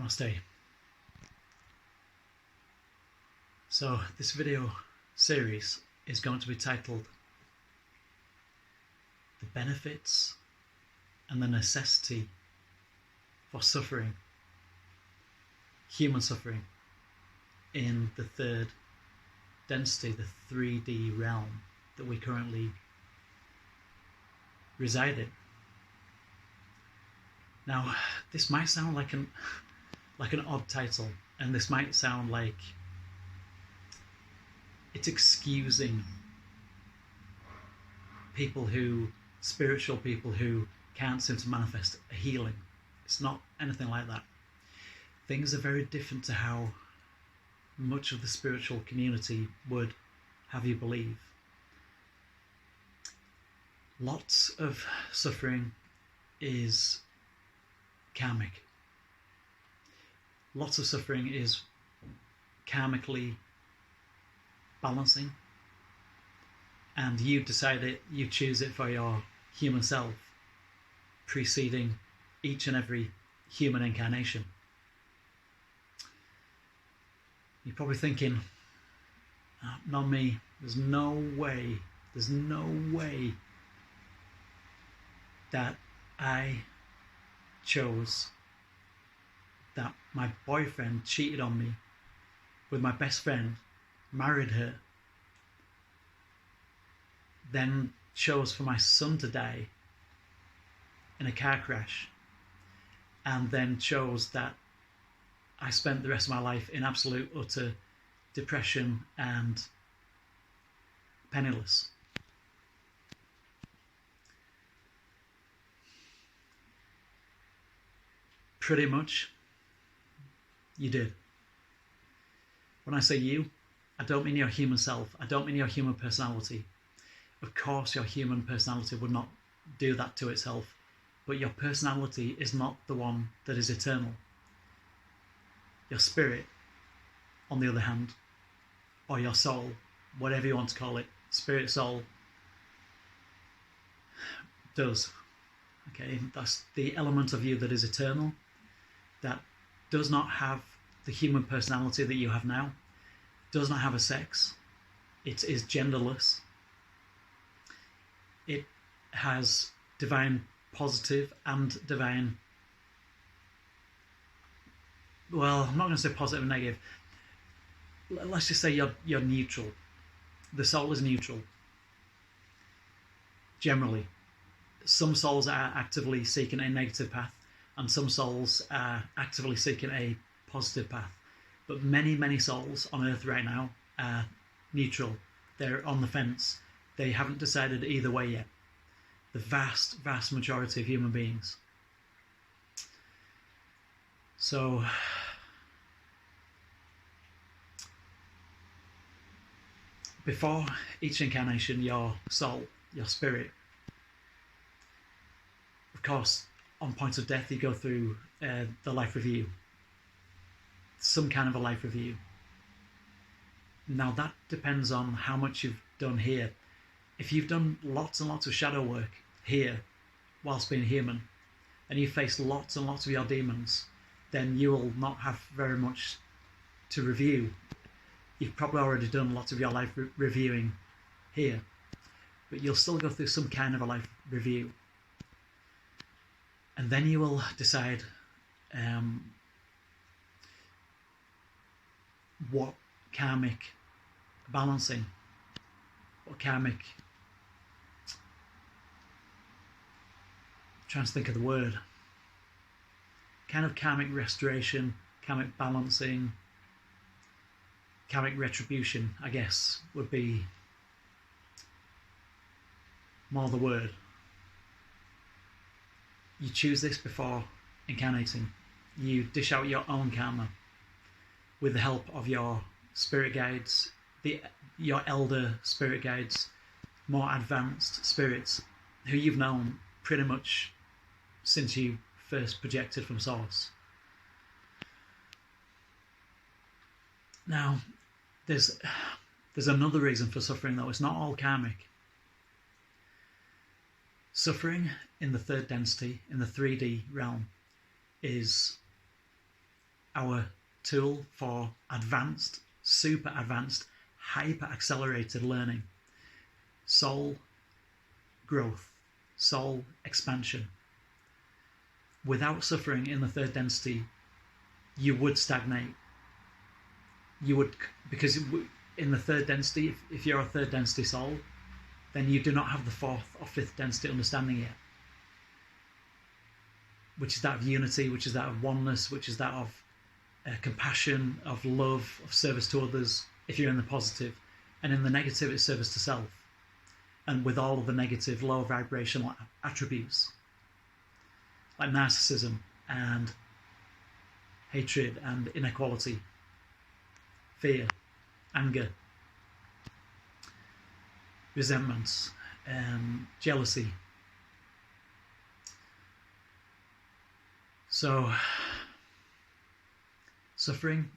Namaste. So this video series is going to be titled The Benefits and the Necessity for Suffering, Human Suffering, in the third density, the 3D realm that we currently reside in. Now, this might sound like an odd title, and this might sound like it's excusing spiritual people who can't seem to manifest a healing. It's not anything like that. Things are very different to how much of the spiritual community would have you believe. Lots of suffering is karmic. Lots of suffering is karmically balancing, and you decide it, you choose it for your human self, preceding each and every human incarnation. You're probably thinking, oh, not me, there's no way that I chose that my boyfriend cheated on me with my best friend, married her, then chose for my son to die in a car crash, and then chose that I spent the rest of my life in absolute utter depression and penniless. Pretty much, you did. When I say you, I don't mean your human self. I don't mean your human personality. Of course, your human personality would not do that to itself, but your personality is not the one that is eternal. Your spirit, on the other hand, or your soul, whatever you want to call it, spirit, soul, does. Okay, that's the element of you that is eternal, that does not have the human personality that you have now, does not have a sex, it is genderless, it has divine positive and divine, well, I'm not going to say positive and negative, let's just say you're neutral. The soul is neutral, generally. Some souls are actively seeking a negative path, and some souls are actively seeking a positive path. But many souls on earth right now are neutral. They're on the fence. They haven't decided either way yet. The vast majority of human beings. So, before each incarnation, your soul, your spirit, of course, on point of death, you go through the life review. Some kind of a life review. Now that depends on how much you've done here. If you've done lots and lots of shadow work here whilst being human, and you face lots and lots of your demons, then you will not have very much to review. You've probably already done lots of your life reviewing here, but you'll still go through some kind of a life review. And then you will decide what karmic balancing, what karmic, I'm trying to think of the word, kind of karmic restoration, karmic balancing, karmic retribution, I guess, would be more the word. You choose this before incarnating. You dish out your own karma with the help of your spirit guides, your elder spirit guides, more advanced spirits who you've known pretty much since you first projected from Source. Now, there's another reason for suffering, though. It's not all karmic. Suffering in the third density, in the 3D realm, is our tool for advanced, super advanced, hyper accelerated learning, soul growth, soul expansion. Without suffering in the third density, you would stagnate. You would, because in the third density, if you're a third density soul, then you do not have the fourth or fifth density understanding yet, which is that of unity, which is that of oneness, which is that of compassion, of love, of service to others, if you're in the positive. And in the negative, it's service to self. And with all of the negative, low vibrational attributes, like narcissism and hatred and inequality, fear, anger, resentment, jealousy. So, suffering.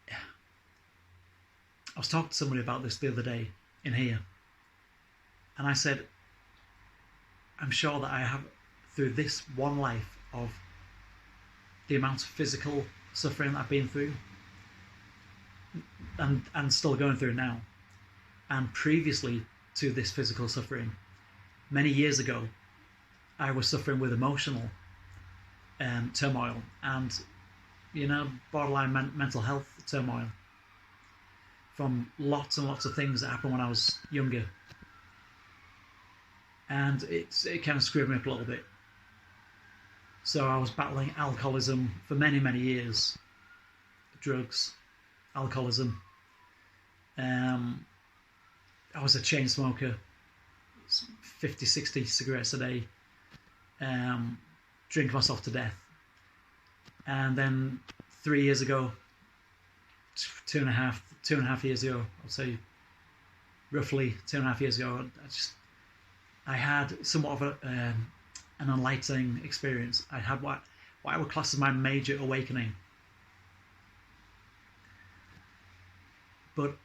I was talking to somebody about this the other day in here, and I said, I'm sure that I have, through this one life of the amount of physical suffering that I've been through, and still going through now, and previously to this physical suffering, many years ago, I was suffering with emotional turmoil and, borderline mental health turmoil from lots and lots of things that happened when I was younger. And it kind of screwed me up a little bit. So I was battling alcoholism for many, many years. Drugs, alcoholism. I was a chain smoker, 50, 60 cigarettes a day, drink myself to death. And then 3 years ago, two and a half years ago, I'll say roughly 2.5 years ago, I had somewhat of an enlightening experience. I had what I would class as my major awakening. But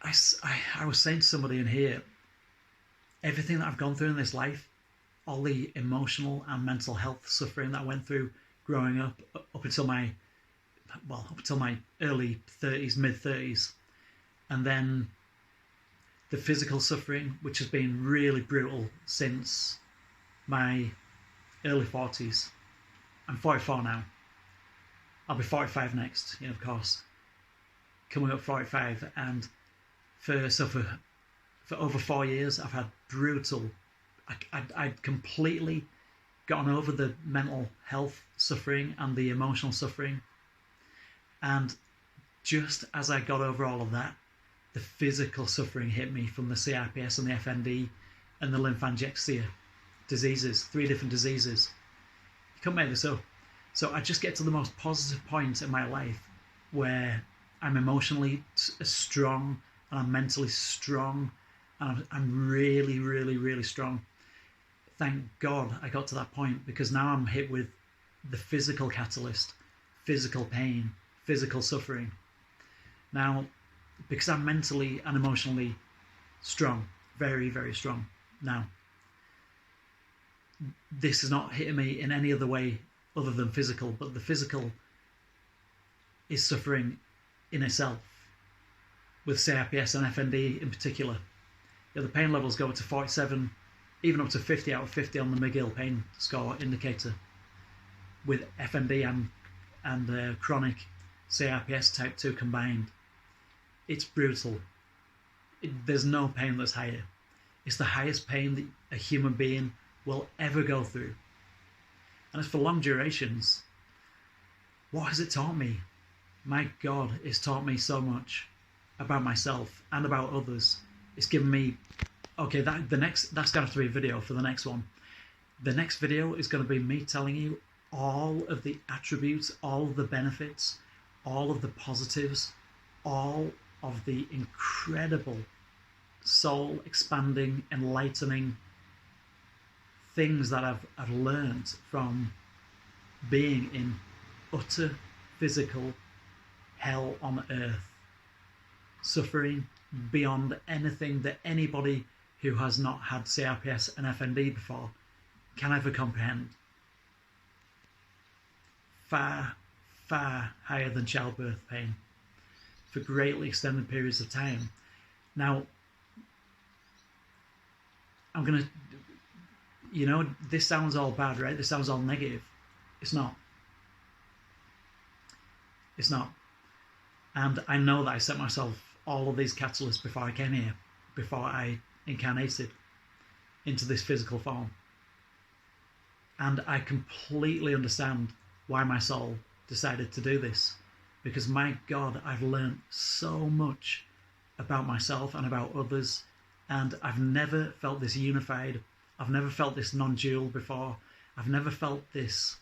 I was saying to somebody in here, everything that I've gone through in this life, all the emotional and mental health suffering that I went through growing up until my early 30s, mid 30s, and then the physical suffering, which has been really brutal since my early 40s. I'm 44 now. I'll be 45 next, of course. Coming up 45, and for over 4 years, I've had brutal. I'd completely gotten over the mental health suffering and the emotional suffering, and just as I got over all of that, the physical suffering hit me from the CRPS and the FND and the lymphangiectasia diseases, 3 different diseases. You can't make this up. So I just get to the most positive point in my life where I'm emotionally strong and I'm mentally strong and I'm really, really, really strong. Thank God I got to that point, because now I'm hit with the physical catalyst, physical pain, physical suffering. Now, because I'm mentally and emotionally strong, very, very strong now, this is not hitting me in any other way other than physical, but the physical is suffering in itself, with CRPS and FND in particular. The pain levels go up to 47, even up to 50 out of 50 on the McGill pain score indicator, with FND and chronic CRPS type 2 combined. It's brutal. There's no pain that's higher. It's the highest pain that a human being will ever go through. And it's for long durations. What has it taught me? My God, it's taught me so much about myself and about others. It's given me, okay, that's going to have to be a video for the next one. The next video is going to be me telling you all of the attributes, all of the benefits, all of the positives, all of the incredible soul expanding, enlightening things that I've learned from being in utter physical hell on earth, suffering beyond anything that anybody who has not had CRPS and FND before can ever comprehend. far, far higher than childbirth pain for greatly extended periods of time. Now, I'm going to, this sounds all bad, right? This sounds all negative. It's not. It's not. And I know that I set myself all of these catalysts before I came here, before I incarnated into this physical form. And I completely understand why my soul decided to do this. Because my God, I've learned so much about myself and about others. And I've never felt this unified. I've never felt this non-dual before. I've never felt this.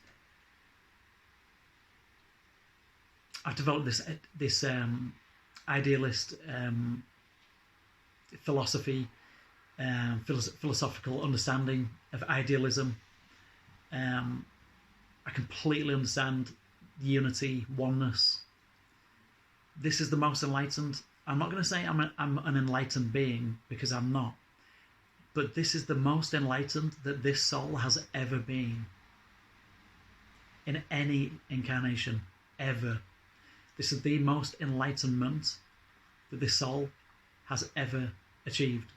I've developed this idealist philosophy, philosophical understanding of idealism. I completely understand unity, oneness. This is the most enlightened. I'm not going to say I'm an enlightened being, because I'm not. But this is the most enlightened that this soul has ever been. In any incarnation, ever. This is the most enlightenment that this soul has ever achieved.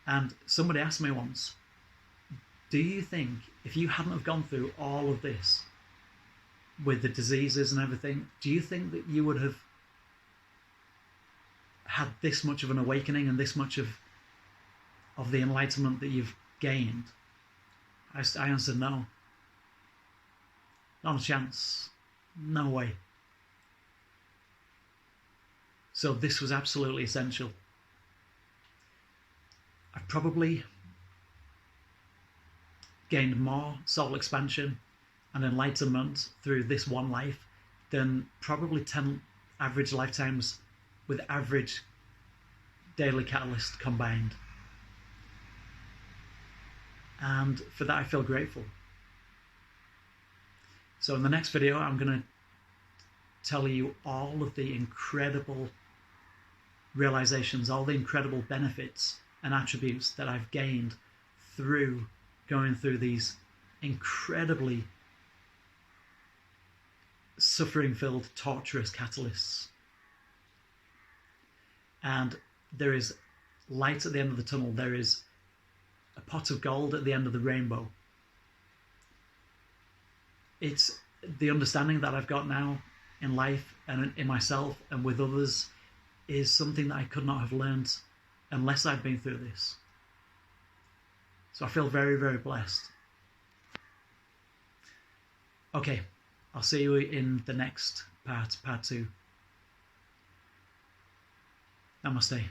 And somebody asked me once, do you think if you hadn't have gone through all of this with the diseases and everything, do you think that you would have had this much of an awakening and this much of the enlightenment that you've gained? I answered no. Not a chance. No way. So this was absolutely essential. I've probably gained more soul expansion and enlightenment through this one life than probably 10 average lifetimes with average daily catalyst combined. And for that I feel grateful. So in the next video I'm going to tell you all of the incredible realizations, all the incredible benefits and attributes that I've gained through going through these incredibly suffering-filled, torturous catalysts. And there is light at the end of the tunnel. There is a pot of gold at the end of the rainbow. It's the understanding that I've got now in life and in myself and with others is something that I could not have learned unless I'd been through this. So I feel very, very blessed. Okay, I'll see you in the next part 2. Namaste.